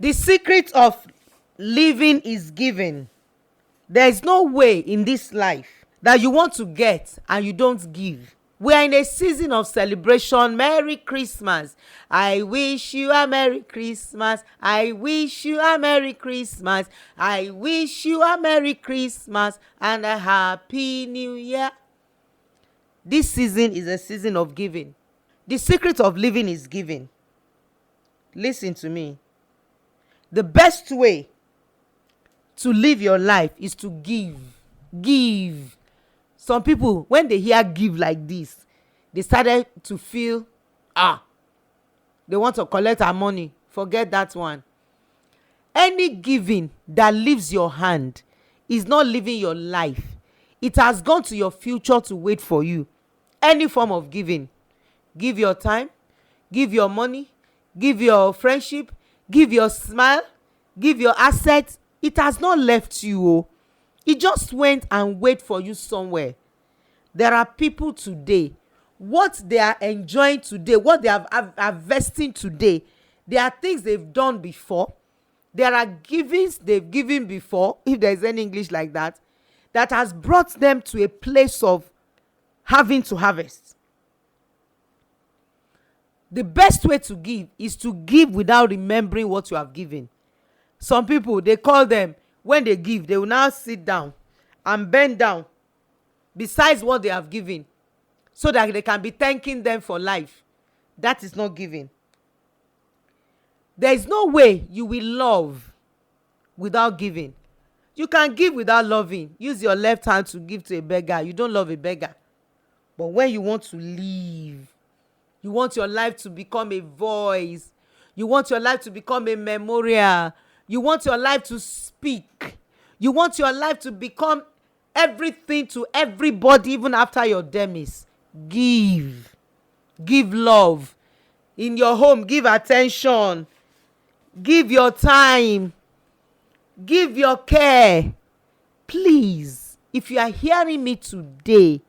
The secret of living is giving. There is no way in this life that you want to get and you don't give. We are in a season of celebration. Merry Christmas. I wish you a Merry Christmas. I wish you a Merry Christmas. I wish you a Merry Christmas and a Happy New Year. This season is a season of giving. The secret of living is giving. Listen to me. The best way to live your life is to give. Give. Some people, when they hear give like this, they started to feel, they want to collect our money. Forget that one. Any giving that leaves your hand is not living your life. It has gone to your future to wait for you. Any form of giving. Give your time, give your money, give your friendship, give your smile, give your assets. It has not left you. It just went and wait for you somewhere. There are people today, what they are enjoying today, what they are harvesting today, there are things they've done before. There are givings they've given before, if there is any English like that, that has brought them to a place of having to harvest. The best way to give is to give without remembering what you have given. Some people, they call them, when they give, they will now sit down and bend down besides what they have given so that they can be thanking them for life. That is not giving. There is no way you will love without giving. You can give without loving. Use your left hand to give to a beggar. You don't love a beggar. But when you want to live, you want your life to become a voice. You want your life to become a memorial. You want your life to speak. You want your life to become everything to everybody, even after your demise. Give. Give love. In your home, give attention. Give your time. Give your care. Please, if you are hearing me today,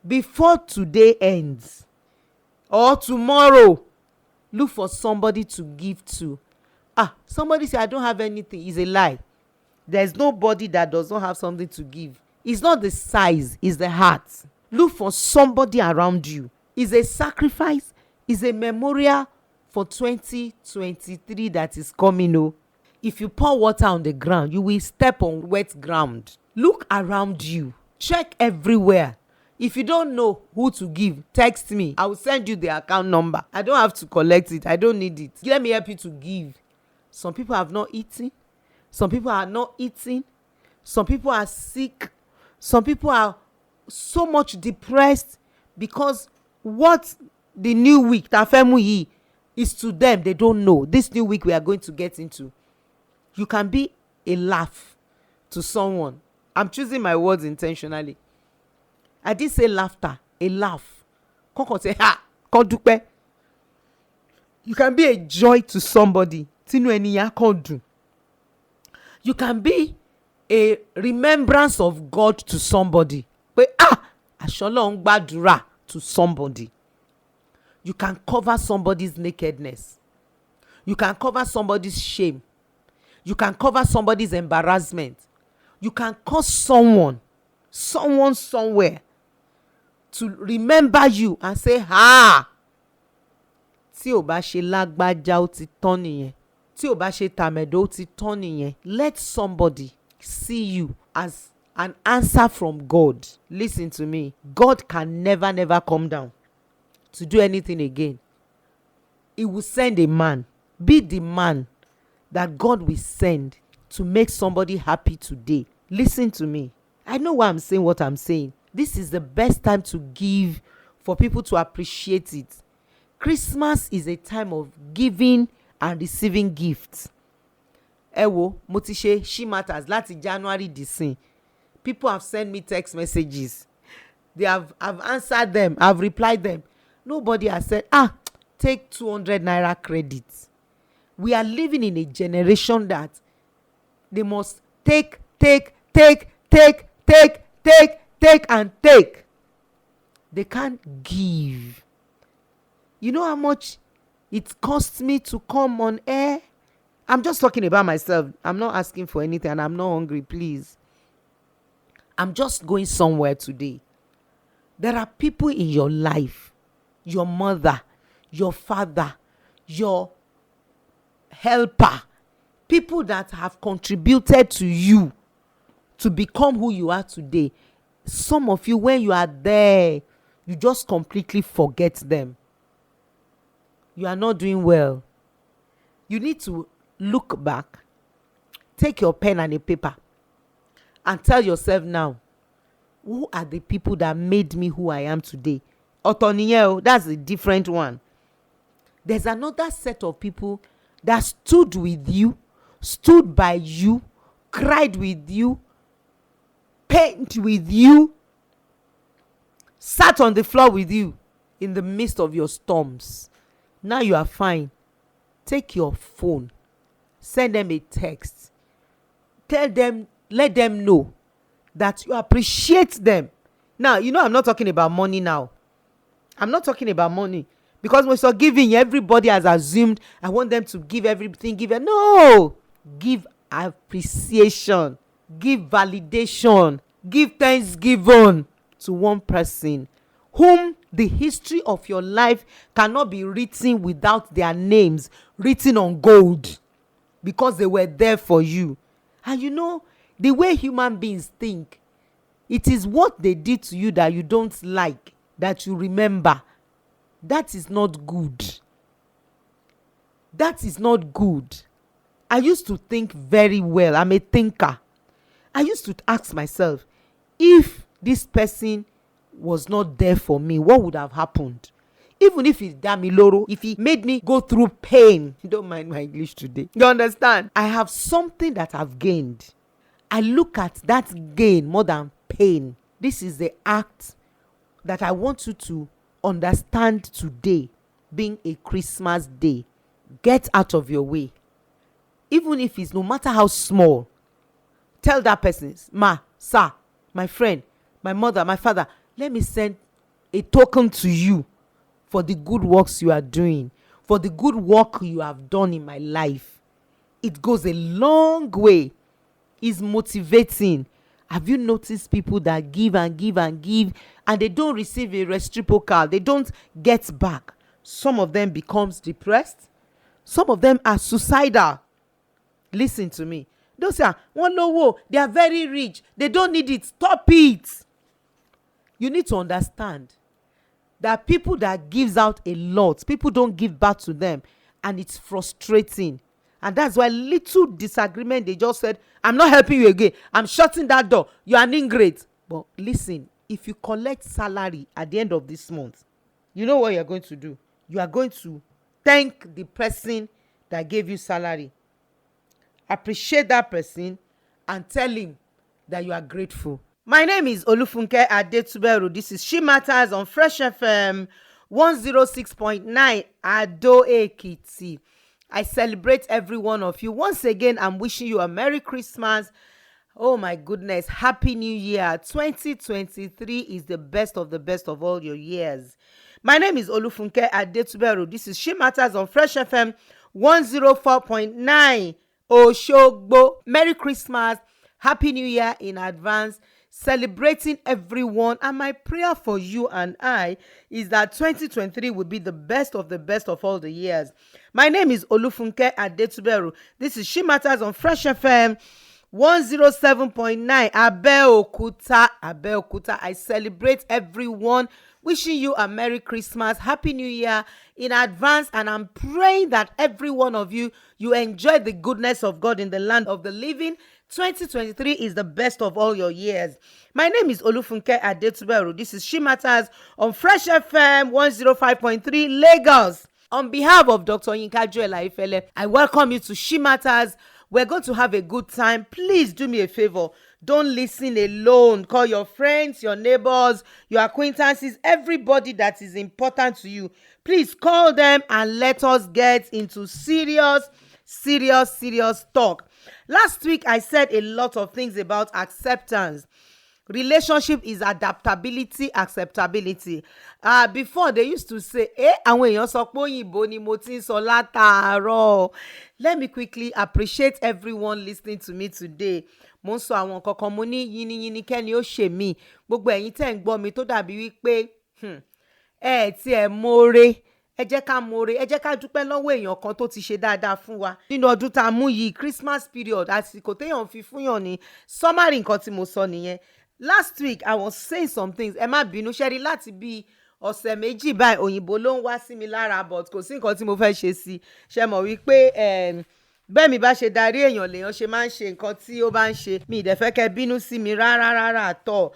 before today ends, or tomorrow, look for somebody to give to. Somebody say I don't have anything. It's a lie. There's nobody that does not have something to give. It's not the size, it's the heart. Look for somebody around you. It's a sacrifice. It's a memorial for 2023 that is coming. If you pour water on the ground, you will step on wet ground. Look around you. Check everywhere. If you don't know who to give, text me. I will send you the account number. I don't have to collect it. I don't need it. Let me help you to give. Some people have not eaten. Some people are not eating. Some people are sick. Some people are so much depressed because what the new week, Tafemu, is to them, they don't know. This new week we are going to get into. You can be a laugh to someone. I'm choosing my words intentionally. I didn't say laughter, a laugh. Say, you can be a joy to somebody. You can be a remembrance of God to somebody. To somebody. You can cover somebody's nakedness. You can cover somebody's shame. You can cover somebody's embarrassment. You can cause someone somewhere to remember you and say, tí ò bá ṣe lágbájá ó ti tán nìyẹn. Tí ò bá ṣe tàmẹ̀dò ó ti tán nìyẹn. Let somebody see you as an answer from God. Listen to me. God can never come down to do anything again. He will send a man. Be the man that God will send to make somebody happy today. Listen to me. I know why I'm saying what I'm saying. This is the best time to give, for people to appreciate it. Christmas is a time of giving and receiving gifts. Mo ti ṣe Shematters láti January dìsìn. People have sent me text messages. I've answered them. I've replied them. Nobody has said, take 200 naira credit. We are living in a generation that they must take and take. They can't give. You know how much it costs me to come on air I'm just talking about myself. I'm not asking for anything, and I'm not hungry, please. I'm just going somewhere today. There are people in your life, your mother, your father, your helper, people that have contributed to you to become who you are today. Some of you, when you are there, you just completely forget them. You are not doing well. You need to look back, take your pen and a paper, and tell yourself now, who are the people that made me who I am today? Otoniye, that's a different one. There's another set of people that stood with you, stood by you, cried with you, pained with you, sat on the floor with you in the midst of your storms. Now you are fine. Take your phone, send them a text, tell them, let them know that you appreciate them. Now, I'm not talking about money now. I'm not talking about money, because when you're giving, everybody has assumed I want them to give everything. No, give appreciation, give validation, give thanksgiving to one person whom the history of your life cannot be written without their names written on gold, because they were there for you. And the way human beings think, it is what they did to you that you don't like that you remember. That is not good. That is not good. I used to think very well. I'm a thinker. I used to ask myself, if this person was not there for me, what would have happened? Even if it's Damiloro, if he made me go through pain. Don't mind my English today. You understand? I have something that I've gained. I look at that gain more than pain. This is the act that I want you to understand today, being a Christmas day. Get out of your way. Even if it's no matter how small, tell that person, ma, sir, my friend, my mother, my father, let me send a token to you for the good works you are doing, for the good work you have done in my life. It goes a long way. It's motivating. Have you noticed people that give and give and give, and they don't receive a reciprocal? They don't get back. Some of them becomes depressed. Some of them are suicidal. Listen to me. Don't say, one no, they are very rich, they don't need it. Stop it. You need to understand that people that gives out a lot, people don't give back to them, and it's frustrating. And that's why little disagreement, they just said, I'm not helping you again, I'm shutting that door, you are an ingrate. But listen, if you collect salary at the end of this month, you know what you're going to do? You are going to thank the person that gave you salary, appreciate that person, and tell him that you are grateful. My name is Olufunke Adetuberu. This is Shematters on Fresh FM 106.9 Ado Ekiti. I celebrate every one of you. Once again, I'm wishing you a Merry Christmas. Oh my goodness, Happy New Year. 2023 is the best of all your years. My name is Olufunke Adetuberu. This is Shematters on Fresh FM 104.9 Oshogbo. Merry Christmas, Happy New Year in advance. Celebrating everyone, and my prayer for you and I is that 2023 will be the best of all the years. My name is Olufunke Adetuberu. This is Shematters on Fresh FM 107.9 Abeokuta. I celebrate everyone, wishing you a Merry Christmas, Happy New Year in advance, and I'm praying that every one of you enjoy the goodness of God in the land of the living. 2023 is the best of all your years. My name is Olufunke Adetuberu. This is Shematters on Fresh FM 105.3 Lagos. On behalf of Dr. Yinka Joela, I welcome you to Shematters. We're going to have a good time. Please do me a favor. Don't listen alone. Call your friends, your neighbors, your acquaintances, everybody that is important to you. Please call them and let us get into serious talk. Last week, I said a lot of things about acceptance. Relationship is adaptability, acceptability. Before they used to say, àwọn èèyàn sọ pé òyìnbó ni mo ti ń sọ látàárọ̀. Let me quickly appreciate everyone listening to me today. Mo ń sọ àwọn nǹkan kan, mo ní yínníyínní kẹ́ni ó ṣe mí. Gbogbo ẹ̀yin tẹ́ ń gbọ́ mi tó dàbí wípé tí ẹ mọ̀ọ́re, ẹ jẹ́ ká mọ̀ọ́re, ẹ jẹ́ ká dúpẹ́ lọ́wọ́ èèyàn kan tó ti ṣe dáadáa fún wa nínú ọdún tá a mú yìí, Christmas period, àsìkò téèyàn fi fúnyàn ní summary nǹkan tí mo sọ nìyẹn. Last week I was saying some things, ẹ má bínú, ṣẹ́rí láti bí ọ̀sẹ̀ méjì báyìí òyìnbó ló ń wá sí mi lára, but kò sí nǹkan tí mo fẹ́ ṣe sí. Ṣe mọ̀ wípé bẹ́ẹ̀ mi bá ṣe darí èèyàn lèèyàn ṣe máa ń ṣe nǹkan tí ó bá ń ṣe. Mi ì dẹ̀ fẹ́ kẹ́ bínú sí mi rárá àtọ̀.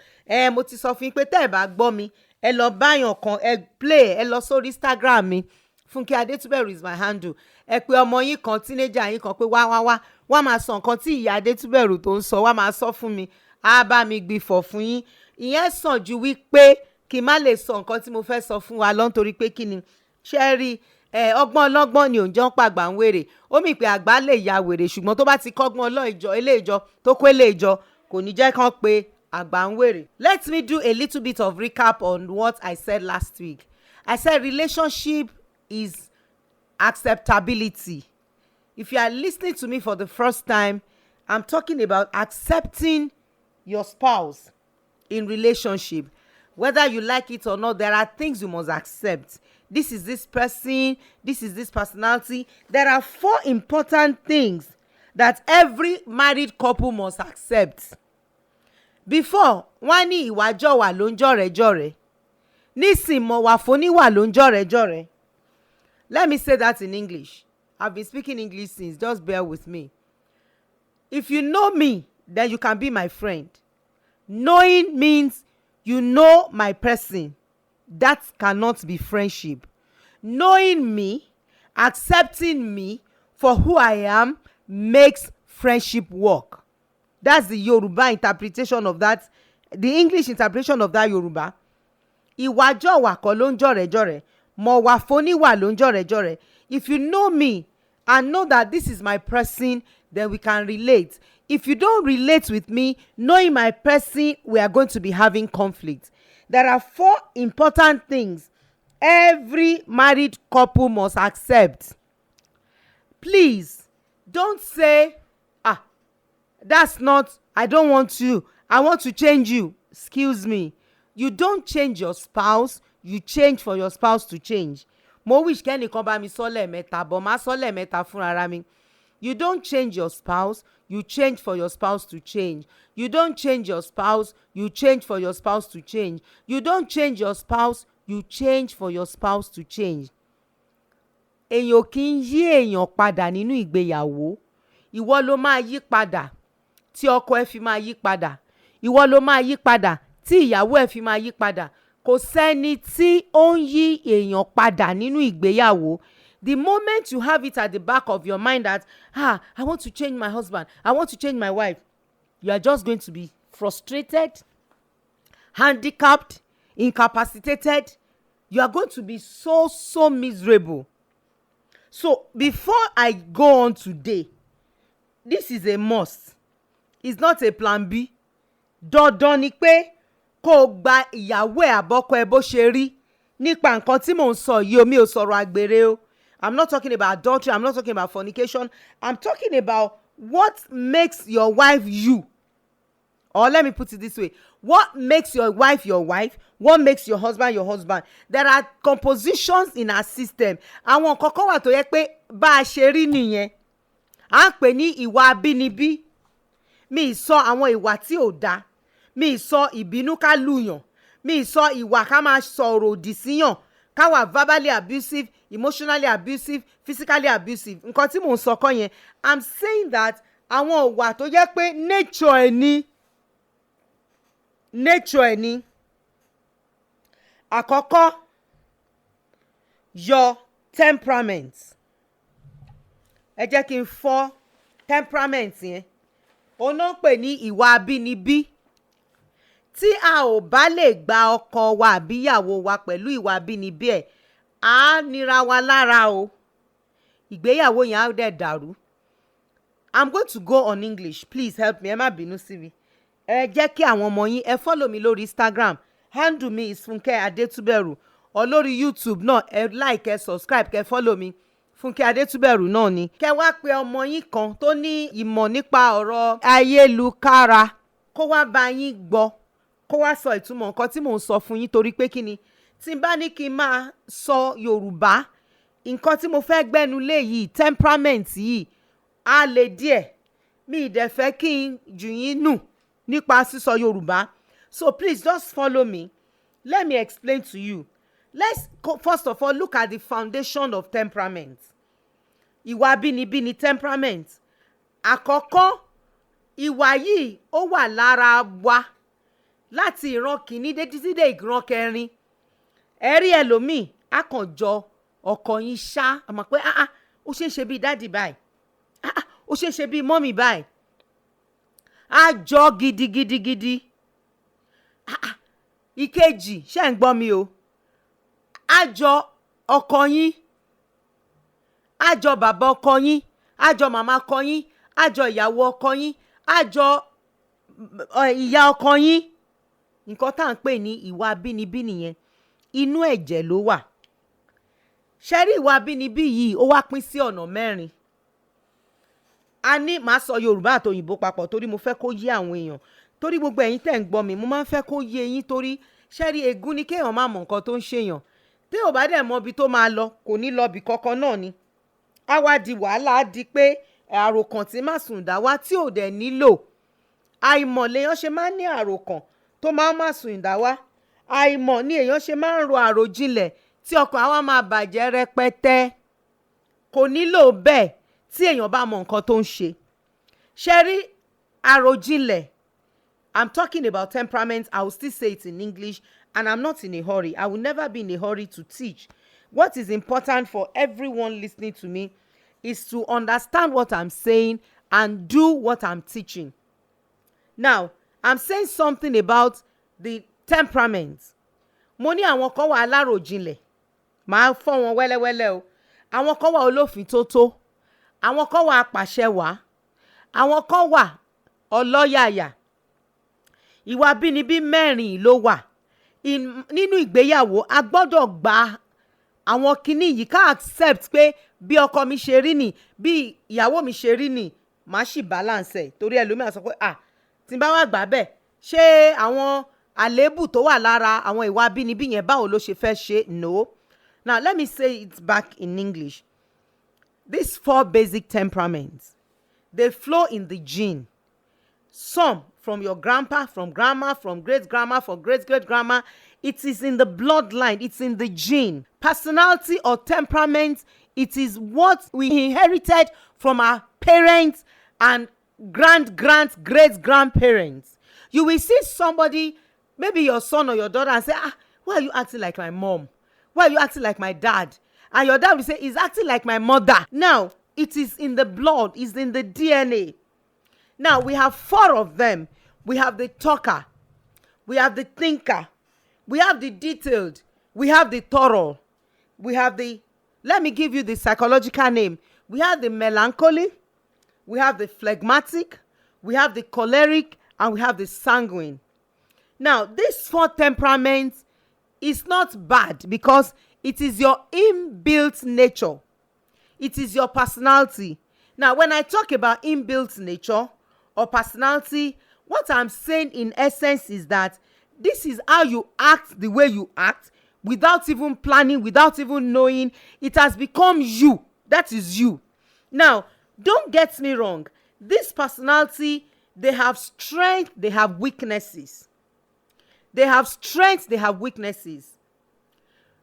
Mo ti sọ fún yín pé tẹ́ ẹ bá gbọ́ mi, ẹ lọ báyàn kan, ẹ play, ẹ lọ sórí Instagram mi, funkeadetuberu is my handle. Ẹ pé ọmọ yín kan, teenager yín kan pé wá máa sọ nǹkan tí ìyá Adetuberu tó ń sọ, wá máa sọ fún mi, á bá mi gbìfọ̀ fún yín. Ìyẹn sàn ju wípé kí n má lè sọ nǹkan tí mo fẹ́ sọ fún wa lọ nítorí pé kí ni ṣe rí ọgbọ́n ọlọ́gbọ́n ni òǹjọ́ ń pàgbà ń wèrè. Ó mì pé àgbà lè ya wèrè, ṣùgbọ́n tó bá ti kọ́gbọ́n ilé ìjọ tó kó ilé ìjọ kò ní jẹ́ kán pé àgbà ń wèrè. Let me do a little bit of recap on what I said last week. I said relationship is acceptability. If you are listening to me for the first time, I'm talking about accepting your spouse in relationship. Whether you like it or not, there are things you must accept. This is this person, this is this personality. There are 4 important things that every married couple must accept. Before, wọ́n ní ìwà jọ̀wà ló ń jọ̀rẹ́jọ̀rẹ́. Nísìn mọ̀ wà fóníwà ló ń jọ̀rẹ́jọ̀rẹ́. Let me say that in English. I've been speaking English since, just bear with me. If you know me, then you can be my friend. Knowing means you know my person. That cannot be friendship. Knowing me, accepting me for who I am, makes friendship work. That's the Yoruba interpretation of that, the English interpretation of that Yoruba. Ìwà jọ̀wà kọ́ ló ń jọ̀rẹ́jọ̀rẹ́, mọ̀ wà fóníwà ló ń jọ̀rẹ́jọ̀rẹ́. If you know me and know that this is my person, then we can relate. If you don't relate with me, knowing my person, we are going to be having conflict. There are 4 important things every married couple must accept. Please, don't say, that's not, I don't want you, I want to change you. Excuse me. You don't change your spouse, you change for your spouse to change. Mo wish kẹ́nìkan bá mi sọ lẹ́ẹ̀mẹ́ta, but má sọ lẹ́ẹ̀mẹ́ta fúnra mi. You don't change your spouse, you change for your spouse to change. You don't change your spouse, you change for your spouse to change. You don't change your spouse, you change for your spouse to change. Èèyàn kì í yí èèyàn padà nínú ìgbéyàwó. Ìwọ ló máa yí padà tí ọkọ ẹ fi máa yí padà. Ìwọ ló máa yí padà tí ìyàwó ẹ fi máa yí padà. Kò sẹ́ni tí ó ń yí èèyàn padà nínú ìgbéyàwó. The moment you have it at the back of your mind that, I want to change my husband, I want to change my wife, you are just going to be frustrated, handicapped, incapacitated. You are going to be so miserable. So before I go on today, this is a must. It's not a plan B. Dandan ni pé kó o gba ìyàwó ẹ̀ àbọ́kọ ẹ bó ṣe rí nípa nǹkan tí mò ń sọ yìí o. Mi ò sọ̀rọ̀ àgbèrè o. I'm not talking about adultery. I'm not talking about fornication. I'm talking about what makes your wife you. Or let me put it this way. What makes your wife your wife? What makes your husband your husband? There are compositions in our system. Àwọn nǹkan kan wà tó yẹ pé bá a ṣe rí nìyẹn. À ń pè ní ìwà abínibí. Mi sọ àwọn ìwà tí ò dáa. Mi sọ ìbínú ká lùyàn. Mi sọ ìwà ká máa sọ̀rọ̀ òdì síyàn. Ká wà verbally abusive, emotionally abusive, physically abusive. Nǹkan tí mò ń sọ kọ́ yẹn. I'm saying that àwọn ìwà tó jẹ́ pé nature ẹ̀ ni. Àkọ́kọ́, your temperament. Ẹ jẹ́ kí n fọ́ temperament yẹn. Òun náà ń pè ní ìwà abínibí. Tí a ò bá lè gba ọkọ wa àbí ìyàwó wa pẹ̀lú ìwà abínibí ẹ̀, á nira wa lára o. Ìgbéyàwó yẹn á dẹ̀ dàrú. I'm going to go on English. Please help me. Ẹ má bínú sí mi. ẹ jẹ́ kí àwọn ọmọ yín ẹ follow mi lórí Instagram, handle mi is funkeadetuberu, or lórí YouTube náà ẹ like ẹ subscribe kẹ follow mi funkeadetuberu náà ni. kẹ wá pe ọmọ yín kan tó ní ìmọ̀ nípa ọ̀rọ̀ ayélukára kó wá bá yín gbọ́, kó wá sọ ìtumọ̀ nǹkan tí mò ń sọ fún yín. torí pé kí ni, tí n bá ní kí n máa sọ Yorùbá, nǹkan tí mo fẹ́ gbẹ́nu lé yìí, temperament yìí á le díẹ̀, mi ì dẹ̀ fẹ́ kí n jù yín nù nípa sísọ Yorùbá. So please just follow me, let me explain to you. Let's first of all look at the foundation of temperament. Ìwà abínibí ni temperament. Àkọ́kọ́, ìwà yìí ó wà lára wa láti ìran kìíní dé títí dé ìran kẹrin. Ẹ rí ẹlòmíì á kàn jọ ọkọ yín ṣá, àmọ́ pé ó ṣe é ṣe bíi dáàdì báyìí, ó ṣe é ṣe bíi mọ́mì báyìí, á jọ gidigidigidi. Ìkejì, ṣé ń gbọ́ mi o, á jọ ọkọ yín, á jọ bàbá ọkọ yín, á jọ màmá ọkọ yín, á jọ ìyàwó ọkọ yín, á jọ ìyá ọkọ yín. Nǹkan tá à ń pè ní ìwà abínibí nìyẹn, inú ẹ̀jẹ̀ ló wà. Ṣé rí ìwà abínibí yìí ó wá pín sí ọ̀nà mẹ́rin. A ní, màá sọ Yorùbá àti òyìnbó papọ̀ torí mo fẹ́ kó yé àwọn èèyàn, torí gbogbo ẹ̀yin tẹ̀ ń gbọ́ mi mo máa ń fẹ́ kó yé yín, torí ṣé rí ègún ni kéèyàn má mọ nǹkan tó ń ṣèyàn. Tí ò bá dẹ̀ mọ ibi tó máa lọ kò ní lọ ibì kankan náà ni. Á wá di wàhálà, á di pé àròkàn tí má sùn dá wá tí ò dẹ̀ nílò. Àìmọ̀ lèèyàn ṣe máa ń ní àròkàn tó máa ń má sùn dá wá. Àìmọ̀ ni èèyàn ṣe máa ń ro àròjinlẹ̀ tí ọkàn àwa máa bàjẹ́ rẹpẹtẹ. Kò nílò bẹ́ẹ̀ tí èèyàn bá mọ nǹkan tó ń ṣe. Ṣé rí àròjinlẹ̀, I'm talking about temperament. I will still say it in English, and I'm not in a hurry. I will never be in a hurry to teach. What is important for everyone listening to me is to understand what I'm saying and do what I'm teaching. Now, I'm saying something about the temperament. Mo ní àwọn kan wà aláròjinlẹ̀, màá fọ́ wọn wẹ́lẹ́wẹ́lẹ́ o. Àwọn kan wà olófìntótó, àwọn kan wà apàṣẹwàá, àwọn kan wà ọlọ́yàyà. Ìwà abínibí mẹ́rin ló wà. Nínú ìgbéyàwó a gbọ́dọ̀ gba àwọn kinní yìí, ká accept pé bí ọkọ mi ṣe rí nì, bí ìyàwó mi ṣe rí nì, màá sì balance ẹ̀. Torí ẹlòmíràn sọ pé tí n bá wá gbà bẹ́ẹ̀, ṣé àwọn àléébù tó wà lára àwọn ìwà abínibí yẹn báwo ló ṣe fẹ́ ṣe? No. Now let me say it back in English. These 4 basic temperaments, they flow in the gene. Some from your grandpa, from grandma, from great-grandma, from great-great-grandma. It is in the bloodline. It's in the gene. Personality or temperament, it is what we inherited from our parents and great-grandparents. You will see somebody, maybe your son or your daughter, and say, why are you acting like my mom? Why are you acting like my dad? And your dad will say, he's acting like my mother. Now, it is in the blood. It's in the DNA. Now, we have 4 of them. We have the talker. We have the thinker. We have the detailed. We have the thorough. We have the, let me give you the psychological name. We have the melancholy. We have the phlegmatic. We have the choleric. And we have the sanguine. Now, this 4 temperaments is not bad because it is your inbuilt nature. It is your personality. Now, when I talk about inbuilt nature or personality, what I'm saying in essence is that this is how you act the way you act without even planning, without even knowing. It has become you. That is you. Now, don't get me wrong. This personality, they have strength, they have weaknesses. They have strengths, they have weaknesses.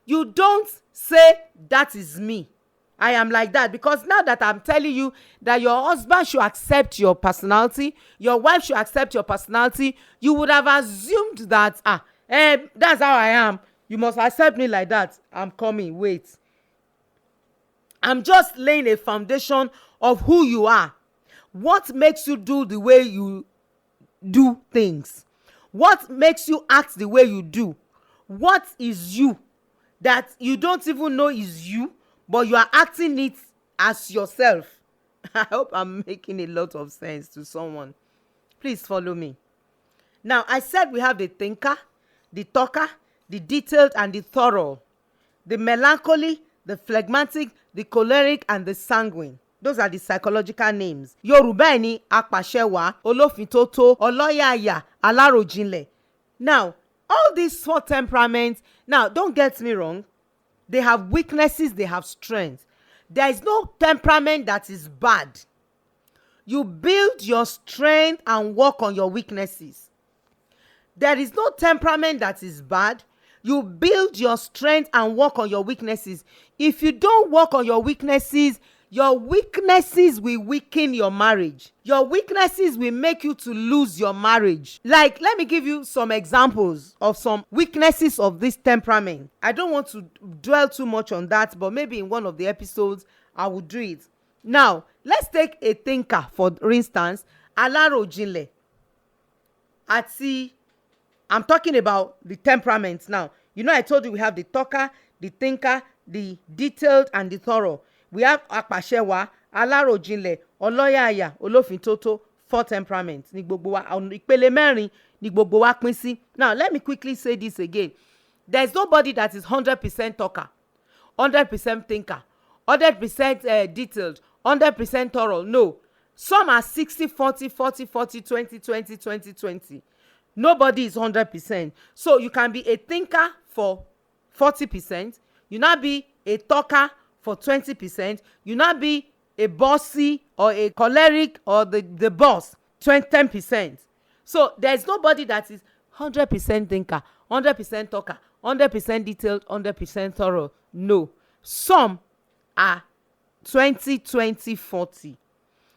You don't say, that is me. I am like that, because now that I'm telling you that your husband should accept your personality, your wife should accept your personality, you would have assumed that, that's how I am. You must accept me like that. I'm coming, wait. I'm just laying a foundation of who you are. What makes you do the way you do things? What makes you act the way you do? What is you that you don't even know is you, but you are acting it as yourself? I hope I'm making a lot of sense to someone. Please follow me. Now, I said we have the thinker, the talker, the detailed, and the thorough. The melancholy, the phlegmatic, the choleric, and the sanguine. Those are the psychological names. Yorùbá ni apàṣẹwàá, olófintótó, ọlọ́yàyà, aláròjinlẹ̀. Now, all these 4 temperaments, now don't get me wrong, they have weaknesses, they have strengths. There is no temperament that is bad. You build your strength and work on your weaknesses. There is no temperament that is bad. You build your strength and work on your weaknesses. If you don't work on your weaknesses will weaken your marriage. Your weaknesses will make you to lose your marriage. Like, let me give you some examples of some weaknesses of this temperament. I don't want to dwell too much on that, but maybe in one of the episodes I will do it. Now, let's take a thinker, for instance, aláròjinlẹ̀. I'm talking about the temperaments now. You know, I told you we have the talker, the thinker, the detailed, and the thorough. We have apàṣẹwàá, aláròjinlẹ̀, ọlọ́yàyà, olófintótó, 4 temperaments. Ní gbogbo wa, ìpele mẹ́rin ní gbogbo wa pín sí. Now, let me quickly say this again. There's nobody that is 100% talker, 100% thinker, 100% detailed, 100% thorough. No. Some are 60, 40, 40, 40, 20, 20, 20, 20. Nobody is 100%. So you can be a thinker for 40%. You not be a talker for 20%. You not be a bossy or a choleric or the boss 10%. So there's nobody that is 100% thinker, 100% talker, 100% detailed, 100% thorough. No. Some are 20, 20, 40.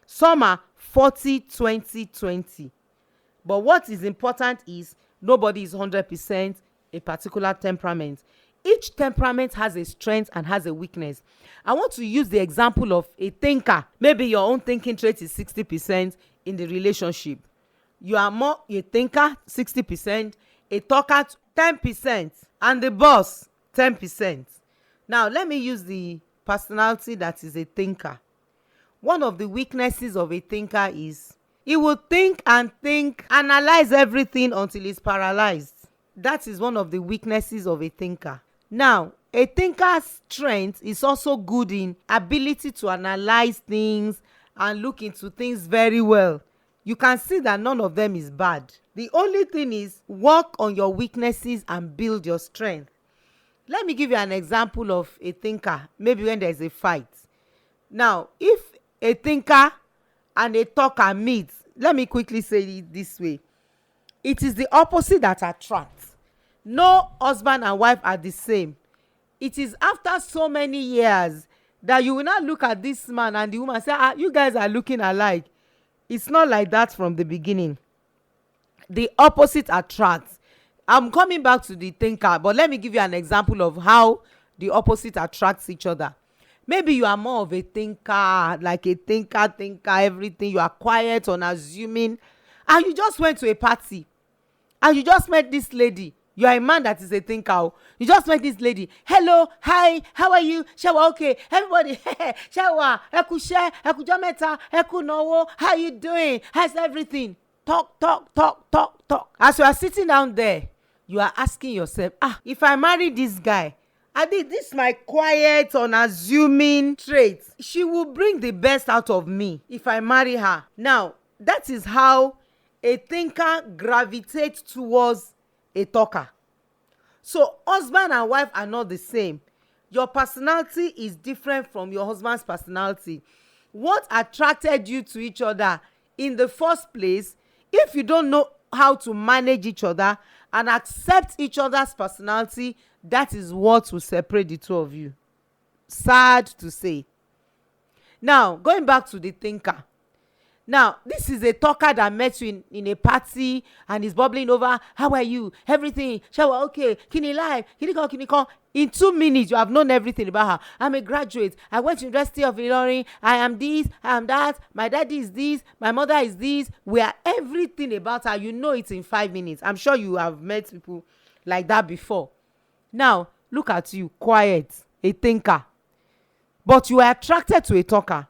Some are 40, 20, 20. But what is important is nobody is 100% a particular temperament. Each temperament has a strength and has a weakness. I want to use the example of a thinker. Maybe your own thinking trait is 60% in the relationship. You are more a thinker, 60%, a talker, 10%, and the boss, 10%. Now, let me use the personality that is a thinker. One of the weaknesses of a thinker is he will think, analyze everything until he's paralyzed. That is one of the weaknesses of a thinker. Now, a thinker's strength is also good in ability to analyze things and look into things very well. You can see that none of them is bad. The only thing is work on your weaknesses and build your strength. Let me give you an example of a thinker, maybe when there's a fight. Now, if a thinker and a talker meet, let me quickly say it this way. It is the opposite that attracts. No husband and wife are the same. It is after so many years that you will not look at this man and the woman and say, you guys are looking alike. It's not like that from the beginning. The opposite attracts. I'm coming back to the thinker, but let me give you an example of how the opposite attracts each other. Maybe you are more of a thinker, like a thinker, everything. You are quiet, unassuming, and you just went to a party and you just met this lady. You are a man that is a thinker. You just met this lady. Hello, hi, how are you? Shawa, okay. Everybody, shawa, ekushe, ekujameta, ekunowo. How you doing? How's everything? Talk. As you are sitting down there, you are asking yourself, if I marry this guy, this my quiet, unassuming trait. She will bring the best out of me if I marry her. Now, that is how a thinker gravitates towards a talker. So husband and wife are not the same. Your personality is different from your husband's personality. What attracted you to each other in the first place, if you don't know how to manage each other and accept each other's personality, that is what will separate the two of you. Sad to say. Now, going back to the thinker. Now, this is a talker that met you in a party and is bubbling over. How are you? Everything. Shawa, okay. Kini live. Kini come. In 2 minutes, you have known everything about her. I'm a graduate. I went to University of Ilorin. I am this. I am that. My daddy is this. My mother is this. We are everything about her. You know it in 5 minutes. I'm sure you have met people like that before. Now, look at you. Quiet. A thinker. But you are attracted to a talker.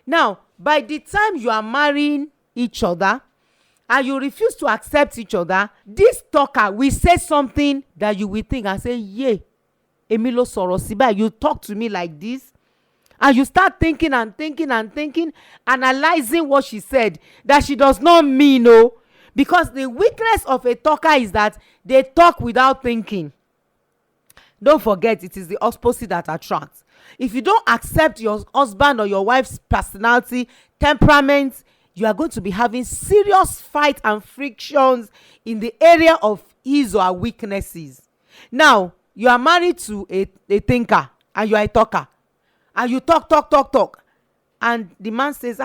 Now, by the time you are marrying each other and you refuse to accept each other, this talker will say something that you will think and say, yeah, Emilo Sorosiba, you talk to me like this, and you start thinking and thinking and thinking, analyzing what she said that she does not mean. No, because the weakness of a talker is that they talk without thinking. Don't forget, it is the opposite that attracts. If you don't accept your husband or your wife's personality, temperament, you are going to be having serious fight and frictions in the area of his or her weaknesses. Now, you are married to a thinker and you are a talker, and you talk, and the man says,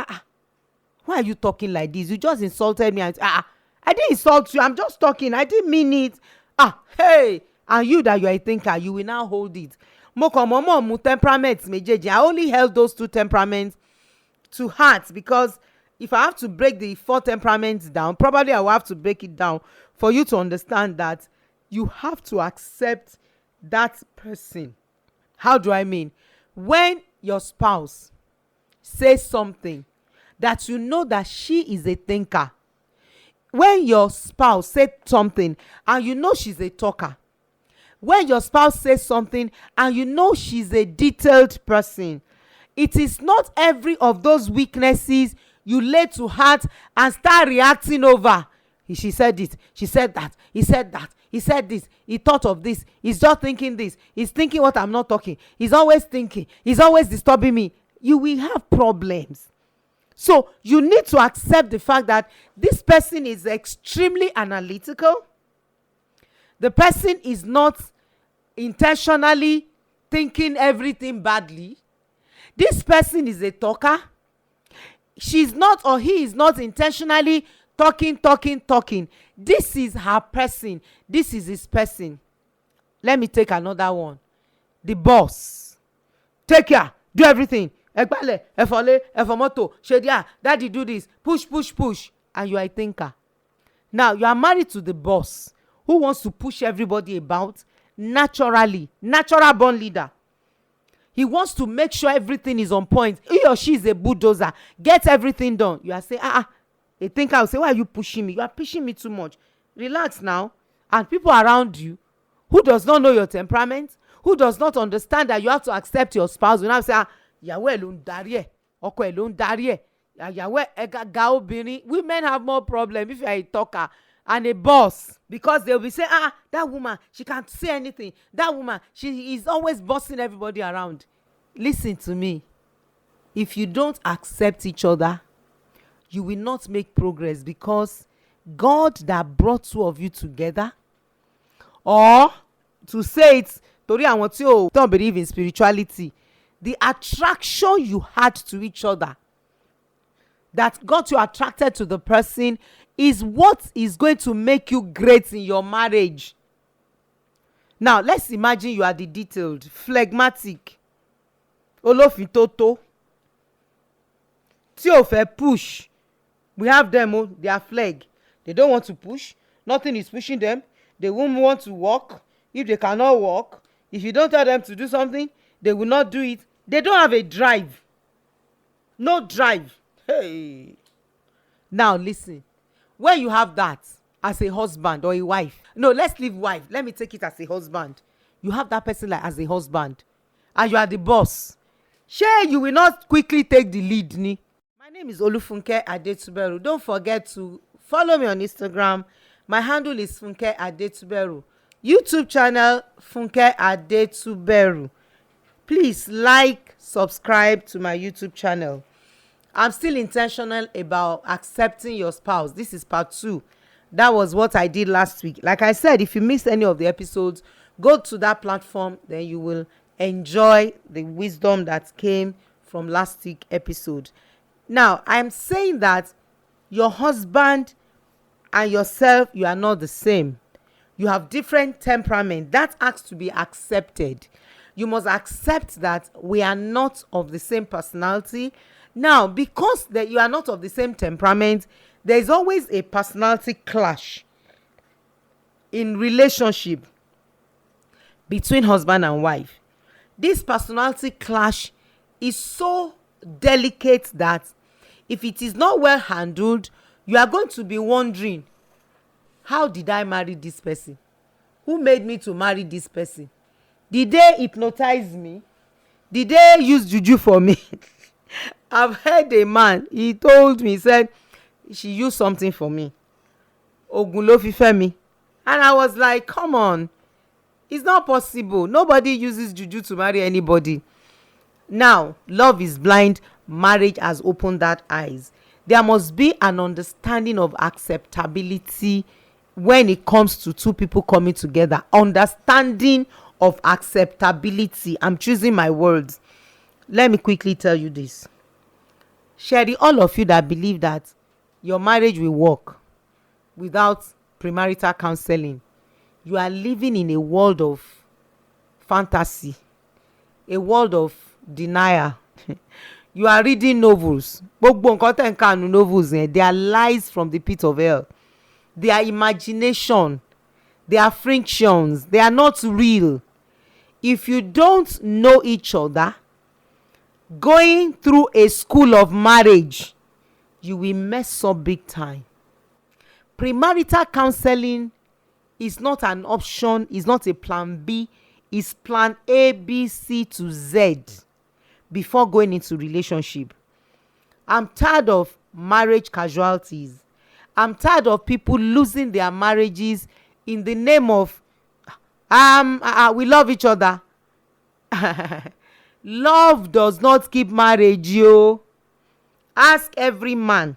why are you talking like this? You just insulted me. And I didn't insult you, I'm just talking, I didn't mean it. Hey, and you that you are a thinker, you will now hold it. Temperaments mejeji. I only held those two temperaments to heart, because if I have to break the 4 temperaments down, probably I will have to break it down for you to understand that you have to accept that person. How do I mean? When your spouse says something that you know that she is a thinker, when your spouse said something and you know she's a talker, when your spouse says something and you know she's a detailed person, it is not every of those weaknesses you lay to heart and start reacting over. She said it, she said that, he said that, he said this, he thought of this, he's just thinking this, he's thinking what I'm not talking, he's always thinking, he's always disturbing me. You will have problems. So you need to accept the fact that this person is extremely analytical. The person is not intentionally thinking everything badly. This person is a talker. She's not, or he is not intentionally talking. This is her person. This is his person. Let me take another one. The boss. Take care. Do everything. Egbale, efole, efomoto, shedia, daddy do this. Push. And you are a thinker. Now, you are married to the boss who wants to push everybody about naturally. Natural born leader. He wants to make sure everything is on point. He or she is a bulldozer. Get everything done. You are saying, a thinker will say, why are you pushing me? You are pushing me too much. Relax now. And people around you who does not know your temperament, who does not understand that you have to accept your spouse, will now say, ìyàwó ẹ̀ ló ń darí ẹ̀, ọkọ ẹ̀ ló ń darí ẹ̀, ìyàwó ẹ̀ ga obìnrin. Women have more problem if you are a talker and a boss, because they will be saying, that woman, she can't say anything. That woman, she is always bossing everybody around. Listen to me. If you don't accept each other, you will not make progress, because God that brought 2 of you together, or to say it, torí àwọn tí ò don't believe in spirituality, the attraction you had to each other that got you attracted to the person is what is going to make you great in your marriage. Now, let's imagine you are the detailed, phlegmatic, olofintoto, tí ò fẹ́ push. We have them, they are flag. They don't want to push. Nothing is pushing them. They won't want to walk. If they cannot walk, if you don't tell them to do something, they will not do it. They don't have a drive. No drive. Hey. Now listen. When you have that as a husband or a wife, no, let's leave wife. Let me take it as a husband. You have that person like as a husband, and you are the boss. Sure, you will not quickly take the lead, ni. My name is Olufunke Adetuberu. Don't forget to follow me on Instagram. My handle is funkeadetuberu. YouTube channel Funke Adetuberu. Please like, subscribe to my YouTube channel. I'm still intentional about accepting your spouse. This is part 2. That was what I did last week. Like I said, if you missed any of the episodes, go to that platform, then you will enjoy the wisdom that came from last week's episode. Now, I'm saying that your husband and yourself, you are not the same. You have different temperament. That has to be accepted. You must accept that we are not of the same personality. Now, because that you are not of the same temperament, there is always a personality clash in relationship between husband and wife. This personality clash is so delicate that if it is not well handled, you are going to be wondering, how did I marry this person? Who made me to marry this person? Did they hypnotize me? Did they use juju for me? I've heard a man, he told me, he said she used something for me, ogun ló fi fẹ́ mi. And I was like, come on, it's not possible. Nobody uses juju to marry anybody. Now, love is blind, marriage has opened that eyes. There must be an understanding of acceptability when it comes to two people coming together. Understanding of acceptability. I'm choosing my words. Let me quickly tell you this. Sherry, all of you that believe that your marriage will work without premarital counseling, you are living in a world of fantasy, a world of denial. You are reading novels. Gbogbo nǹkan tẹ́ ń kà nínú novels yẹn, they are lies from the pit of hell. They are imagination. They are frictions. They are not real. If you don't know each other, going through a school of marriage, you will mess up big time. Premarital counseling is not an option, is not a plan B, it's plan A, B, C to Z before going into relationship. I'm tired of marriage casualties. I'm tired of people losing their marriages in the name of we love each other. Love does not keep marriage, yo. Ask every man,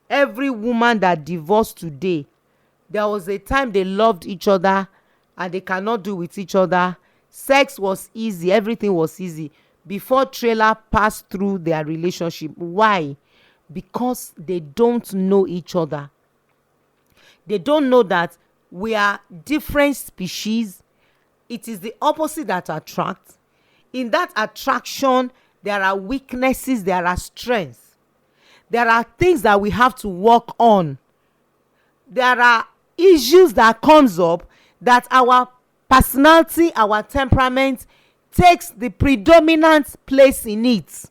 every woman that divorced today. There was a time they loved each other and they cannot do with each other. Sex was easy, everything was easy before trailer passed through their relationship. Why? Because they don't know each other. They don't know that we are different species. It is the opposite that attracts. In that attraction, there are weaknesses, there are strengths. There are things that we have to work on. There are issues that comes up that our personality, our temperament takes the predominant place in it.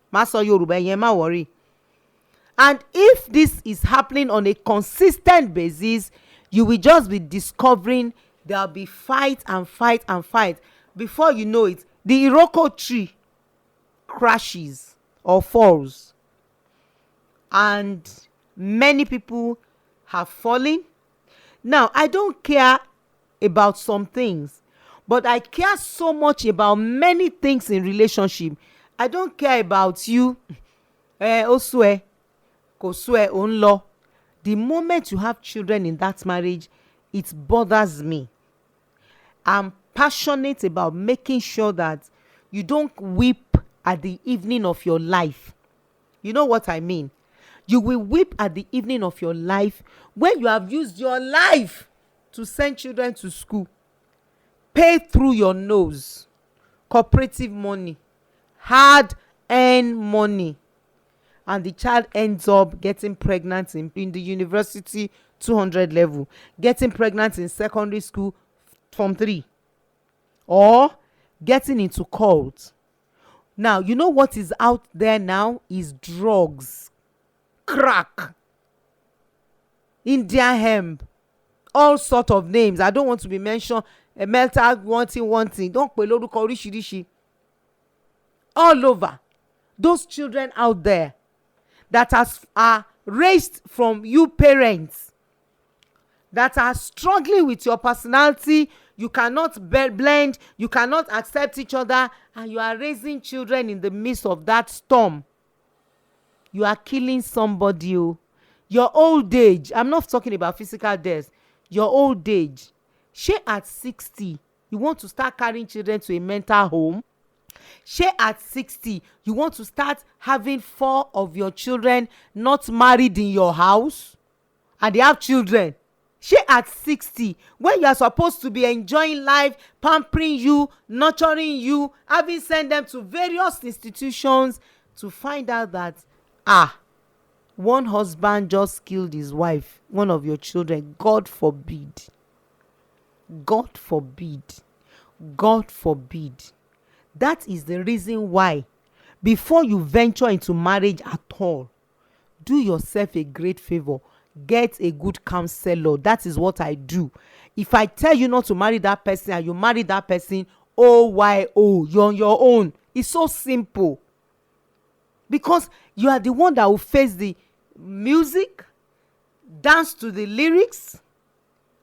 Maso Yoruba yen ma worry. And if this is happening on a consistent basis, you will just be discovering there'll be fight and fight and fight. Before you know it, the Iroko tree crashes or falls. And many people have fallen. Now, I don't care about some things, but I care so much about many things in relationship. I don't care about you. Osue, kosue, onlo. The moment you have children in that marriage, it bothers me. I'm passionate about making sure that you don't weep at the evening of your life. You know what I mean? You will weep at the evening of your life when you have used your life to send children to school, pay through your nose, cooperative money, hard-earned money, and the child ends up getting pregnant in the university 200 level, getting pregnant in secondary school form 3, or getting into cult. Now, you know what is out there now is drugs, crack, Indian hemp, all sort of names. I don't want to be mentioned. Melta wanting. Don't pe lórúkọ oríṣiríṣi. All over. Those children out there that are raised from you parents, that are struggling with your personality, you cannot blend, you cannot accept each other, and you are raising children in the midst of that storm. You are killing somebody. Your old age, I'm not talking about physical death, your old age. She at 60, you want to start carrying children to a mental home? She at 60, you want to start having 4 of your children not married in your house and they have children? She at 60, when you are supposed to be enjoying life, pampering you, nurturing you, having sent them to various institutions, to find out that one husband just killed his wife, one of your children. God forbid. God forbid. God forbid. That is the reason why, before you venture into marriage at all, do yourself a great favor. Get a good counselor. That is what I do. If I tell you not to marry that person and you marry that person, OYO, you're on your own. It's so simple. Because you are the one that will face the music, dance to the lyrics,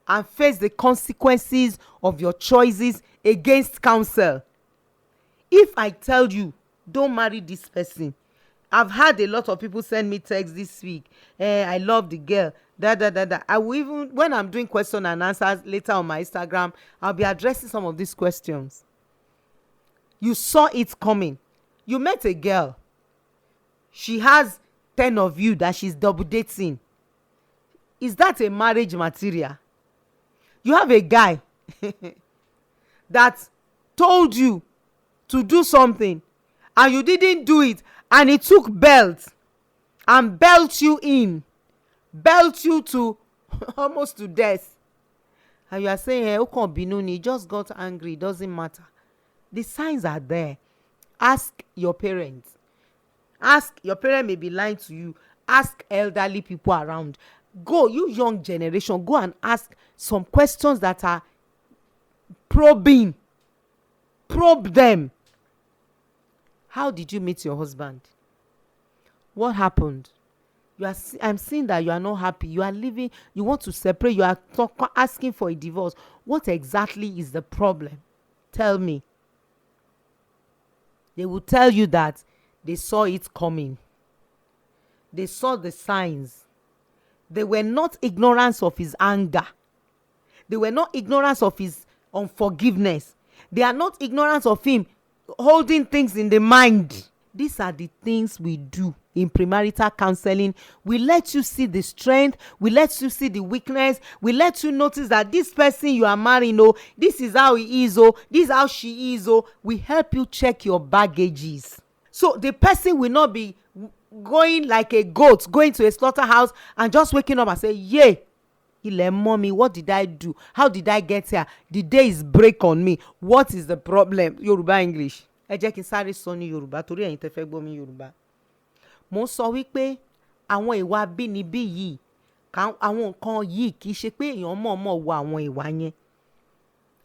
and face the consequences of your choices against counsel. If I tell you, don't marry this person, I've had a lot of people send me texts this week. I love the girl. I will even, when I'm doing question and answers later on my Instagram, I'll be addressing some of these questions. You saw it coming. You met a girl. She has 10 of you that she's double dating. Is that a marriage material? You have a guy that told you to do something and you didn't do it, and he took belt and belt you to almost to death, and you are saying, "Okan binu ni, just got angry, it doesn't matter." The signs are there. Ask your parents. Ask your parent, may be lying to you. Ask elderly people around. Go, you young generation, go and ask some questions that are probing. Probe them. How did you meet your husband? What happened? I'm seeing that you are not happy. You are living, you want to separate, you are asking for a divorce. What exactly is the problem? Tell me. They will tell you that they saw it coming. They saw the signs. They were not ignorant of his anger. They were not ignorant of his unforgiveness. They are not ignorant of him holding things in the mind. These are the things we do in premarital counseling. We let you see the strength. We let you see the weakness. We let you notice that this person you are marrying, this is how he is, this is how she is. We help you check your baggages. So the person will not be going like a goat, going to a slaughterhouse and just waking up and say, "Yay, mommy, what did I do? How did I get here? The day is break on me. What is the problem?" Yoruba English. Ẹ jẹ́ kí n sáré sọ ní Yorùbá torí ẹ̀yin tẹ́ fẹ́ gbọ́ mi Yorùbá. Mo sọ wípé àwọn ìwà abínibí yìí, àwọn nǹkan yìí kì í ṣe pé èèyàn mọ̀ọ́mọ̀ wo àwọn ìwà yẹn.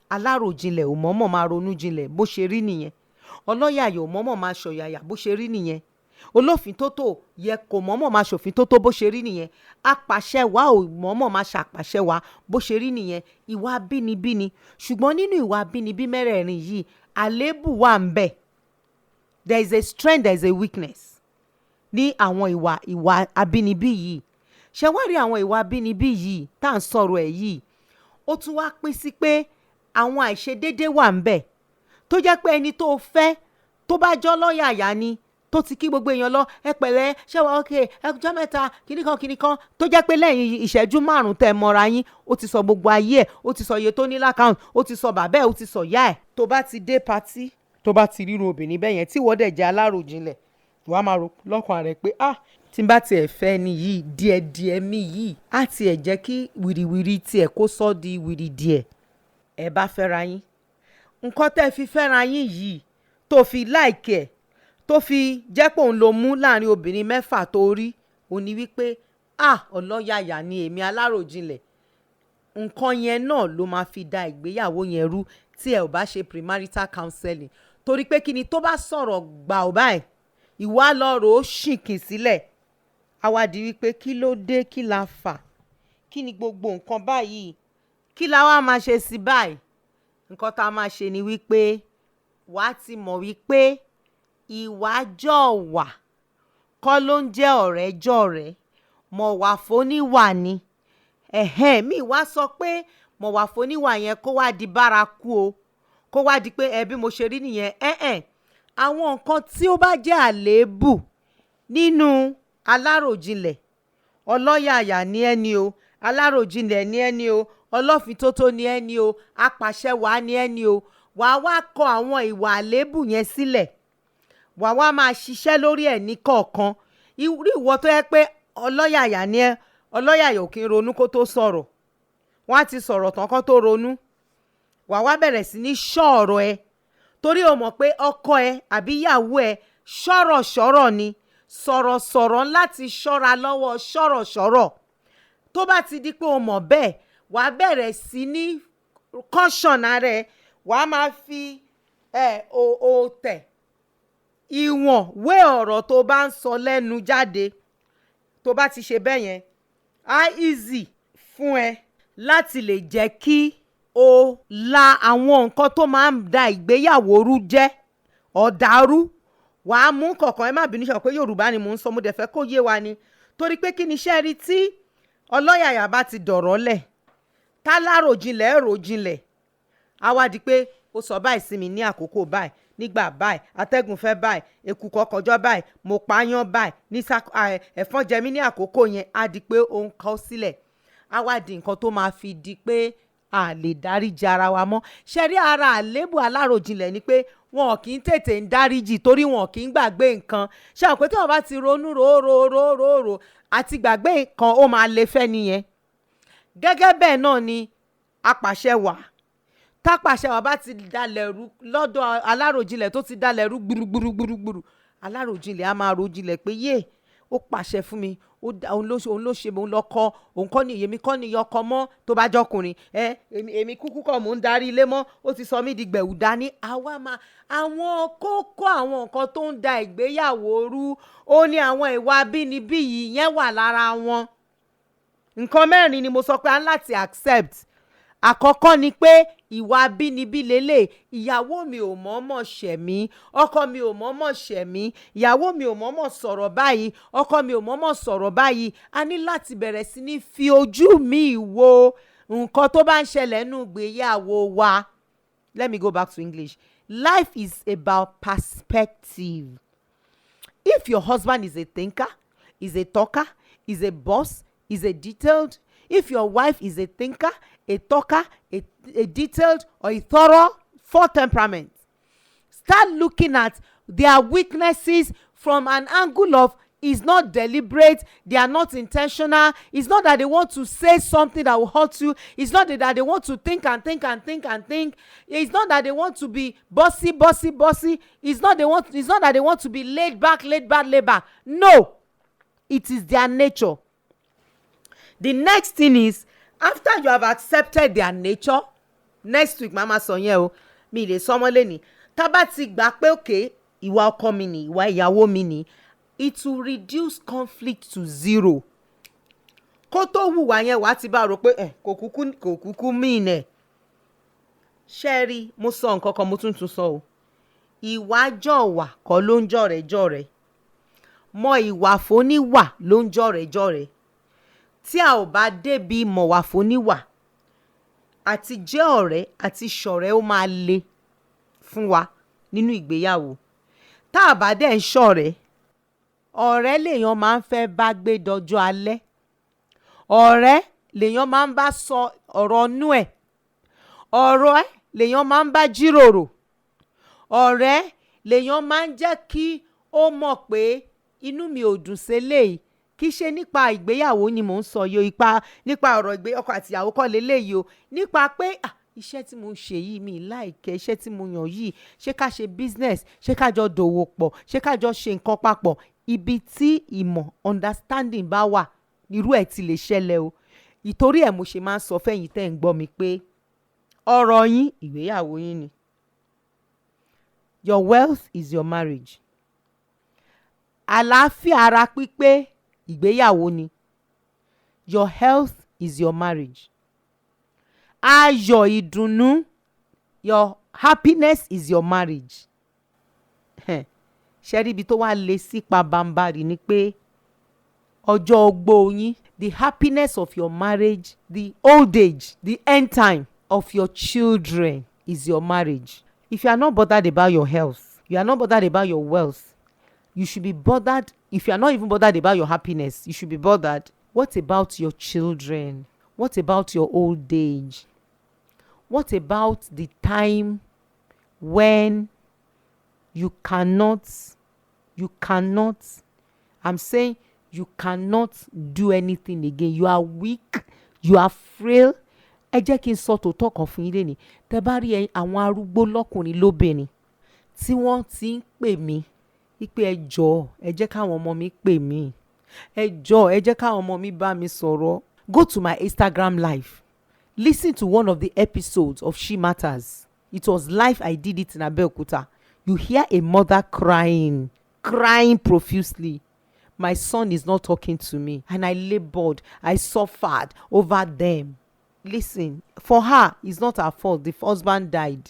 Aláròjinlẹ̀ ò mọ̀ọ́mọ̀ máa ronú jinlẹ̀, bó ṣe rí nìyẹn. Ọlọ́yàyà ò mọ̀ọ́mọ̀ máa ṣọ̀yàyà, bó ṣe rí nìyẹn. Olófin tótó yẹ kò mọ̀ọ́mọ̀ máa ṣòfin tótó, bó ṣe rí nìyẹn. Apàṣẹwàá ò mọ̀ọ́mọ̀ máa ṣàpàṣẹwàá, bó ṣe rí nìyẹn. Ìwà abínibí ni. Ṣùgbọ́n nínú ìwà abínibí mẹ́rẹ̀ẹ̀rin yìí, àléébù wà ń bẹ̀. There is a strength, there is a weakness ní àwọn ìwà abínibí yìí. Ṣé wá rí àwọn ìwà abínibí yìí tá à ń sọ̀rọ̀ ẹ̀ yìí? Ó tún wá pín sí pé àwọn àìṣedéédé wà ń bẹ̀ tó jẹ́ pé ẹni tó fẹ́ tó bá jọ́ lọ́yàyà ni tó ti kí gbogbo èèyàn lọ, "Ẹ pẹ̀lẹ́, ṣé wà ókè, ẹjọ́ mẹ́ta, kìnnìkan," tó jẹ́ pé lẹ́yìn ìṣẹ́jú 5 tẹ́ mọ́ra yín, ó ti sọ gbogbo ayé ẹ̀, ó ti sọ iye tó ní lákàùnt, ó ti sọ bàbá ẹ̀, ó ti sọ ìyá ẹ̀. Tó bá ti dé patí, tó bá ti ríru obìnrin bẹ́ẹ̀ yẹn tí wọ́n dẹ̀ jẹ́ aláròjinlẹ̀, wàá máa rò lọ́kàn rẹ̀ pé tí n bá tiẹ̀ fẹ́ ni yìí, díẹ̀díẹ̀ mi yìí á tiẹ̀ jẹ́ kí wìrìwìrì tiẹ̀ kó sọ́ di wìrì díẹ̀. Ẹ bá fẹ́ra yín, nǹkan tẹ́ fi fẹ́ra yín yìí tó fi láìkẹ̀, tó fi jẹ́ pé òun ló mú láàrin obìnrin 6 tó rí, ó ní wípé ọlọ́yàyà ni èmi, aláròjinlẹ̀. Nǹkan yẹn náà ló máa fi da ìgbéyàwó yẹn rú tí ẹ ò bá ṣe premarital counseling. Torí pé kí ni, tó bá sọ̀rọ̀ gbà ọ́ báyìí, ìwà lọ́rọ̀ ó ṣìnkìn sílẹ̀. Àwa di wípé kí ló dé, kí la fà, kí ni gbogbo nǹkan báyìí, kí la wá máa ṣe sí báyìí? Nǹkan tá a máa ṣe ni wípé wàá ti mọ̀ wípé ìwà jọ̀wà kọ́ ló ń jẹ́ ọ̀rẹ́ jọ̀rẹ́, mọ̀wà fóníwà ni. Mi wá sọ pé mọ̀wà fóníwà yẹn kó wá di bárakú o, kó wá di pé bí mo ṣe rí nìyẹn. Àwọn nǹkan tí ó bá jẹ́ àléébù nínú aláròjinlẹ̀, ọlọ́yàyà ni ẹni o, aláròjinlẹ̀ ni ẹni o, ọlọ́fintótó ni ẹni o, apàṣẹwàá ni ẹni o, wàá wá kọ àwọn ìwà àléébù yẹn sílẹ̀. Wàá wá máa ṣiṣẹ́ lórí ẹ̀ ní kọ̀ọ̀kan. Ìwọ tó yẹ pé ọlọ́yàyà ni ẹ, ọlọ́yàyà ò kí ń ronú kó tó sọ̀rọ̀. Wọ́n á ti sọ̀rọ̀ tán kó tó ronú. Wàá wá bẹ̀rẹ̀ sí ní ṣọ́ ọ̀rọ̀ ẹ torí o mọ̀ pé ọkọ ẹ àbí ìyàwó ẹ ṣọ̀rọ̀ ni. sọ̀rọ̀sọ̀rọ̀ láti ṣọ́ra lọ́wọ́ ṣọ̀rọ̀ṣọ̀rọ̀. Tó bá ti di pé o mọ̀ bẹ́ẹ̀, wàá bẹ̀rẹ̀ sí ní caution ara ẹ̀, wàá máa fi òòtẹ̀ ìwọ̀n wé ọ̀rọ̀ tó bá ń sọ lẹ́nu jáde. Tó bá ti ṣe bẹ́ẹ̀ yẹn, á easy fún ẹ láti lè jẹ́ kí o la àwọn nǹkan tó máa ń da ìgbéyàwó rú jẹ́ ọ̀dàrú. Wàá mú kọ̀ọ̀kan, ẹ má bínú ṣe pé Yorùbá ni mò ń sọ, mo dẹ̀ fẹ́ kó yé wa ni. Torí pé kí ni iṣẹ́ rí tí ọlọ́yàyà bá ti dọ̀rọ̀ lẹ̀, tá láròjinlẹ̀ ròjinlẹ̀, á wá di pé ó sọ báyìí sí mi ní àkókò báyìí, nígbà báyìí, atẹ́gùn fẹ́ báyìí, eku kọkọjọ́ báyìí, mo pààyàn báyìí, ẹ̀fọn jẹ mí ní àkókò yẹn. Á di pé ó ń kọ sílẹ̀, á wá di nǹkan tó máa fi di pé a lè dáríjì ara wa mọ́. Ṣé rí ara àléébù aláròjinlẹ̀ ni pé wọn kì í tètè ń dáríjì torí wọn kì í gbàgbé nǹkan. Ṣé àwọn pé tí wọn bá ti ronú rò àti gbàgbé nǹkan, ó máa le fẹ́ nìyẹn. Gẹ́gẹ́ bẹ́ẹ̀ náà ni apàṣẹwàá. Tápàṣẹwàá bá ti dalẹ̀ rú lọ́dọ̀ aláròjinlẹ̀, tó ti dalẹ̀ rú gbùrùgbùrù, aláròjinlẹ̀ á máa ròjinlẹ̀ pé yé, ó pàṣẹ fún mi, òun ló ṣe, òun lọ́kọ, òun kọ́ ni èmi kọ́ ni ọkọ mọ́. Tó bá jọkùnrin, èmi kúkú kọ́ mò ń darí ilé mọ́, ó ti sọ mí di gbẹ̀wù dání. Àwa máa àwọn kókó àwọn nǹkan tó ń da ìgbéyàwó rú, ó ní àwọn ìwà abínibí yìí yẹn wà lára wọn. Nǹkan mẹ́rin ni mo sọ pé a ń láti accept. Àkọ́kọ́ ni pé ìwà abínibí lélẹ̀. Ìyàwó mi ò mọ̀ọ́mọ̀ ṣẹ̀ mí, ọkọ mi ò mọ̀ọ́mọ̀ ṣẹ̀ mí, ìyàwó mi ò mọ̀ọ́mọ̀ sọ̀rọ̀ báyìí, ọkọ mi ò mọ̀ọ́mọ̀ sọ̀rọ̀ báyìí. A ní láti bẹ̀rẹ̀ sí ní fi ojú mi wo nǹkan tó bá ń ṣẹlẹ̀ nínú ìgbéyàwó wa. Let me go back to English. Life is about perspective. If your husband is a thinker, is a talker, is a boss, is a detailed, if your wife is a thinker, a talker, a detailed, or a thorough, 4 temperaments, start looking at their weaknesses from an angle of it's not deliberate, they are not intentional. It's not that they want to say something that will hurt you. It's not that they want to think and think and think and think. It's not that they want to be bossy. It's not that they want to be laid back. No, it is their nature. The next thing is, after you have accepted their nature, next week mama sọ yẹn o, mi lè sọ mọ́ lẹ́ni. Tá bá ti gbà pé okay, ìwà ọkọ mi ni, ìwà ìyàwó mi ni, it will reduce conflict to 0. Kó tó hùwà yẹn wàá ti bá rò pé kò kúkú mean ẹ̀. Ṣẹ́rí, mo sọ nǹkan kan, mo tún sọ o. Ìwà jọ̀wà kọ́ ló ń jọ̀rẹ́. Mọ ìwà fóníwà ló ń jọ̀rẹ́. Tí a ò bá débi mọ̀wà fóníwà, àti jẹ́ ọ̀rẹ́ àti ṣọ̀rẹ́ ó máa le fún wa nínú ìgbéyàwó. Tá a bá dẹ̀ ń ṣọ̀rẹ́, ọ̀rẹ́ lèèyàn máa ń fẹ́ bá gbé dọjọ́ alẹ́. Ọ̀rẹ́ lèèyàn máa ń bá sọ ọ̀rọ̀ inú ẹ̀. Ọ̀rẹ́ lèèyàn máa ń bá jíròrò. Ọ̀rẹ́ lèèyàn máa ń jẹ́ kí ó mọ̀ pé inú mi ò dùn séléyìí. Kì í ṣe nípa ìgbéyàwó ni mò ń sọ yo, nípa ọ̀rọ̀ ọkọ àti ìyàwó kọ́ leléyìí o. Nípa pé iṣẹ́ tí mo ń ṣe yìí mi láìkẹ́, iṣẹ́ tí mo yàn yìí, ṣé ká ṣe business, ṣé ká jọ dòwò pọ̀, ṣé ká jọ ṣe nǹkan papọ̀. Ibi tí ìmọ̀ understanding bá wà, irú ẹ̀ ti lè ṣẹlẹ̀ o. Ìtorí ẹ̀ mo ṣe máa ń sọ fẹ́yìn tẹ́ ń gbọ́ mi pé ọ̀rọ̀ yín ìgbéyàwó yín ni. Your wealth is your marriage. Àlàáfíà ara pípé ìgbéyàwó ni. Your health is your marriage. Ayọ̀ ìdùnnú, your happiness is your marriage. Ṣé rí ibi tó wá lé sí pabambarì ni pé ọjọ́ ogbó yín, the happiness of your marriage, the old age, the end time of your children is your marriage. If you are not bothered about your health, you are not bothered about your wealth, you should be bothered. If you are not even bothered about your happiness, you should be bothered. What about your children? What about your old age? What about the time when you cannot, I'm saying you cannot do anything again. You are weak, you are frail. Ẹ jẹ́ kí n sọ tòótọ́ kan fún yín lẹ́ni. Tẹ́ bá rí àwọn arúgbó lọ́kùnrin lóbìnrin tí wọ́n ti ń pè mí wípé ẹ jọ̀ọ́ ẹ jẹ́ káwọn ọmọ mi pè mí, ẹ jọ̀ọ́ ẹ jẹ́ káwọn ọmọ mi bá mi sọ̀rọ̀. Go to my Instagram live, listen to one of the episodes of Shematters. It was live, I did it in Abeokuta. You hear a mother crying profusely. My son is not talking to me, and I labored, I suffered over them. Listen, for her, it's not her fault. The husband died.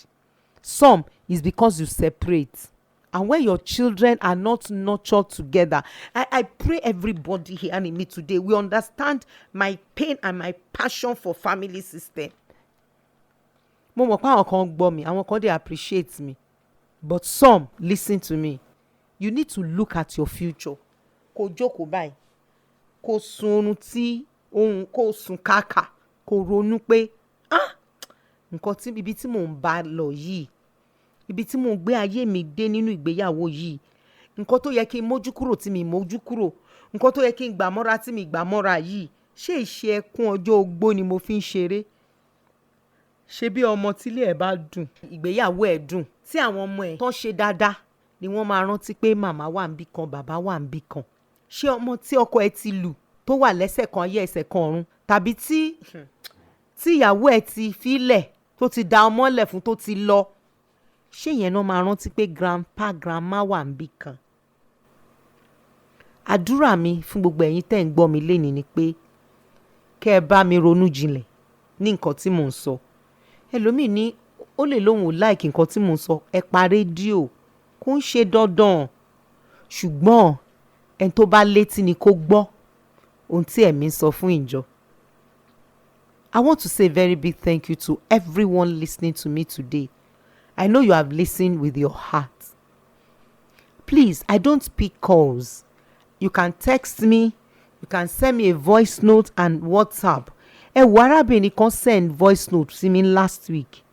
Some is because you separate. And when your children are not nurtured together, I pray everybody here and in me today, we understand my pain and my passion for family system. Mo mọ̀ pé àwọn kan gbọ́ mi, àwọn kan dey appreciate me. But some, listen to me. You need to look at your future. Kó jókòó báyìí, kó sun tí ohun kó sun kàkà, kó ronú pé nǹkan tí ibi tí mò ń bá lọ yìí, ibi tí mò ń gbé ayé mi dé nínú ìgbéyàwó yìí, nǹkan tó yẹ kí n mójú kúrò tí mi mójú kúrò, nǹkan tó yẹ kí n gbà mọ́ra tí mi gbà mọ́ra yìí, ṣé ìṣe ẹkún ọjọ́ ogbó ni mo fi ń ṣeré? Ṣé bí ọmọ tílé ẹ̀ bá dùn, ìgbéyàwó ẹ̀ dùn, tí àwọn ọmọ ẹ̀ tán ṣe dáadáa ni wọ́n máa rántí pé màmá wà níbì kan, bàbá wà níbì kan. Ṣé ọmọ tí ọkọ ẹ̀ ti lù tó wà lẹ́sẹ̀ kan ayé ẹsẹ̀ kan ọ̀run, tàbí tí ìyàwó ẹ̀ ti filẹ̀ tó ti da ọmọ lẹ̀ fún tó ti lọ, ṣé yẹn náà máa rántí pé grandpa grandma wà níbì kan? Àdúrà mi fún gbogbo ẹ̀yin tẹ́ ń gbọ́ mi lénìí ni pé kẹ́ ẹ bá mi ronú jinlẹ̀ ní nǹkan tí mò ń sọ. Ẹlòmíì ní ó lè lóhùn ò láìkì nǹkan tí mò ń sọ, ẹ pa rédíò, kò ń ṣe dandan. Ṣùgbọ́n ẹni tó bá létí ni kó gbọ́ ohun tí ẹ̀mí ń sọ fún ìjọ. I want to say a very big thank you to everyone listening to me today. I know you have listened with your heart. Please, I don't pick calls. You can text me, you can send me a voice note and WhatsApp. Ẹ wo arábìnrin kan send voice note sí mi last week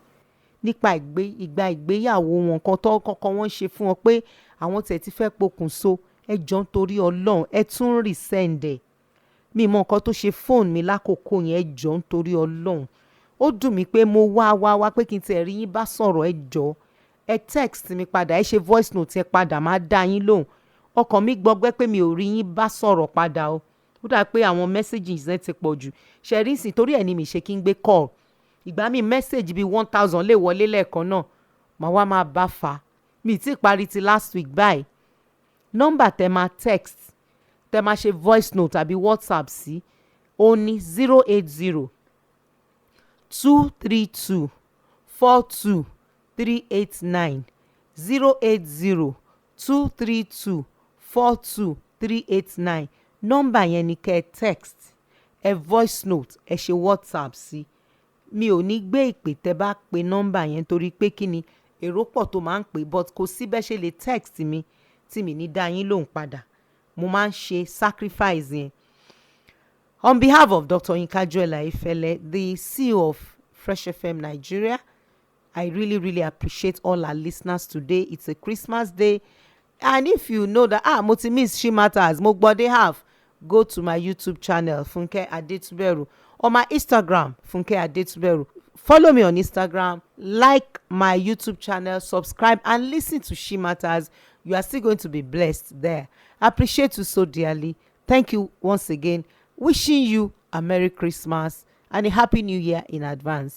nípa ìgbà ìgbéyàwó wọn kan tó kọ́kọ́ wọ́n ṣe fún wọn pé àwọn tẹ̀ ti fẹ́ pokùnso. Ẹ jọ̀ọ́ nítorí Ọlọ́run ẹ tún resend ẹ̀. Mi mọ nǹkan tó ṣe fóònù mi lákòókò yẹn, ẹ jọ̀ọ́ nítorí Ọlọ́run. Ó dùn mí pé mo wá pé kí n tẹ̀ rí yín bá sọ̀rọ̀, ẹ jọ̀ọ́ ẹ text mi padà, ẹ ṣe voice note ẹ padà, máa dá yín lóhùn. Ọkàn mi gbọgbẹ́ pé mi ò rí yín bá sọ̀rọ̀ padà o. Ó dà pé àwọn messages ẹ ti pọ̀ jù. Ṣẹ̀rí ìsìn torí ẹ̀ ni mi ṣe kí n gbé call. Ìgbà mi message bíi 1000 lè wọlé lẹ́ẹ̀kan náà, màá wá máa bá fa. Mi ti parí ti last week báyìí. Nọ́mbà tẹ máa text, tẹ máa ṣe voice note àbí WhatsApp sí, ó ní 080 232 42 389 080 232 42 389. Nọ́mbà yẹn ni kẹ́ ẹ text, ẹ voice note, ẹ ṣe WhatsApp sí. Mi ò ní gbé ìpè tẹ́ bá pe nọ́mbà yẹn torí pé kí ni èrò pọ̀ tó máa ń pè, but kò sí bẹ́ẹ̀ ṣe lè text mi tí mi ní dá yín lóhùn padà. Mo máa ń ṣe sacrifice yẹn. On behalf of Dr. Yinka Joel-Ayefele, the CEO of Fresh FM Nigeria, I really appreciate all our listeners today. It's a Christmas day. And if you know that, mo ti miss Shematters, mo gbọ́dọ̀ have, go to my YouTube channel, funkeadetuberu, or my Instagram, funkeadetuberu. Follow me on Instagram, like my YouTube channel, subscribe, and listen to Shematters. You are still going to be blessed there. I appreciate you so dearly. Thank you once again. Wishing you a Merry Christmas and a Happy New Year in advance.